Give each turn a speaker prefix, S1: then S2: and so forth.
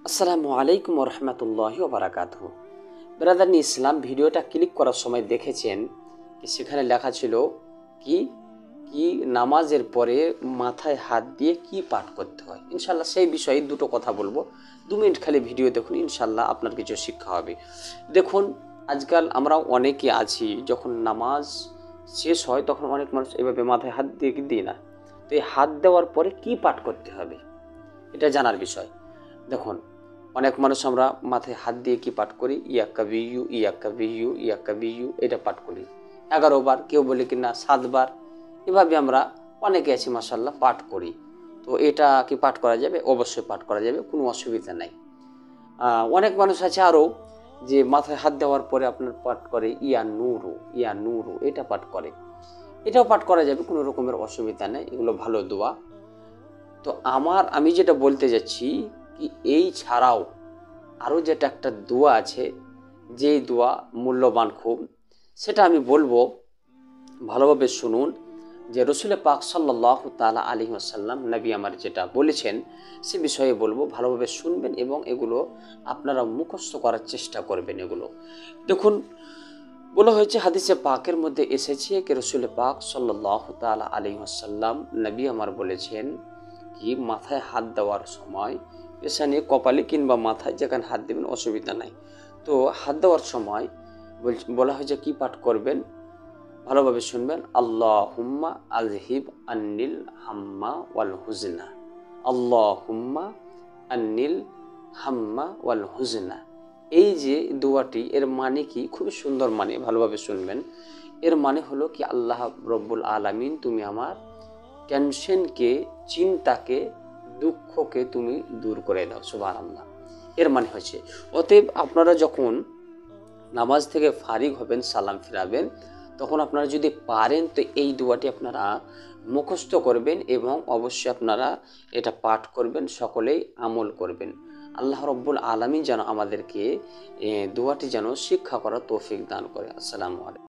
S1: আসসালামু আলাইকুম রহমতুল্লাহি ওবারাকাতুহু। ব্রাদার ইসলাম, ভিডিওটা ক্লিক করার সময় দেখেছেন কি সেখানে লেখা ছিল কি কি নামাজের পরে মাথায় হাত দিয়ে কি পাঠ করতে হয়। ইনশাল্লাহ সেই বিষয়ে দুটো কথা বলবো। 2 মিনিট খালি ভিডিও দেখুন, ইনশাল্লাহ আপনার কিছু শিক্ষা হবে। দেখুন, আজকাল আমরা অনেকে আছি, যখন নামাজ শেষ হয় তখন অনেক মানুষ এভাবে মাথায় হাত দিয়ে দিই না। তো এই হাত দেওয়ার পরে কি পাঠ করতে হবে এটা জানার বিষয়। দেখুন, অনেক মানুষ আমরা মাথায় হাত দিয়ে কি পাঠ করি, ইয়াক্কা বিয়ু ইয়াক্কা বিয়ু ইয়াক্কা বিয়ু, এটা পাঠ করি 11 বার, কেউ বলে কি না 7 বার। এভাবে আমরা অনেকে আছি মাশাআল্লাহ পাঠ করি। তো এটা কি পাঠ করা যাবে? অবশ্যই পাঠ করা যাবে, কোনো অসুবিধা নাই। অনেক মানুষ আছে আরও যে মাথায় হাত দেওয়ার পরে আপনার পাঠ করে ইয়া নূরু, এটা পাঠ করে। এটাও পাঠ করা যাবে, কোনো রকমের অসুবিধা নেই, এগুলো ভালো দোয়া। তো আমি যেটা বলতে যাচ্ছি কি, এই ছাড়াও আরও যেটা একটা দোয়া আছে, যেই দোয়া মূল্যবান খুব, সেটা আমি বলবো, ভালোভাবে শুনুন। যে রসুল পাক সাল্লাল্লাহু তাআলা আলাইহি ওয়াসাল্লাম নবী আমার যেটা বলেছেন সে বিষয়ে বলবো, ভালোভাবে শুনবেন এবং এগুলো আপনারা মুখস্থ করার চেষ্টা করবেন। এগুলো দেখুন, বলা হয়েছে হাদিসে পাকের মধ্যে এসেছে কি রসুল পাক সাল্লাল্লাহু তাআলা আলাইহি ওয়াসাল্লাম নবী আমার বলেছেন কি, মাথায় হাত দেওয়ার সময় পেছনে কপালে কিংবা মাথায় যেখানে হাত দেবেন অসুবিধা নাই। তো হাত দেওয়ার সময় বলা হয়েছে কি পাঠ করবেন, ভালোভাবে শুনবেন। আল্লাহুম্মা আযহিব আন্নিল হাম্মা ওয়াল হুজনা, আল্লাহুম্মা আন্নিল হাম্মা ওয়াল হুজনা। এই যে দোয়াটি, এর মানে কি, খুবই সুন্দর মানে, ভালোভাবে শুনবেন। এর মানে হলো কি, আল্লাহ রব্বুল আলামিন তুমি আমার টেনশনকে, চিন্তাকে, দুঃখকে তুমি দূর করে দাও। সুবহানাল্লাহ। এর মানে হচ্ছে, অতএব আপনারা যখন নামাজ থেকে ফারিগ হবেন, সালাম ফিরাবেন, তখন আপনারা যদি পারেন তো এই দোয়াটি আপনারা মুখস্থ করবেন এবং অবশ্যই আপনারা এটা পাঠ করবেন, সকলেই আমল করবেন। আল্লাহ রব্বুল আলামিন যেন আমাদেরকে দোয়াটি যেন শিক্ষা করার তৌফিক দান করে। আসসালামু আলাইকুম।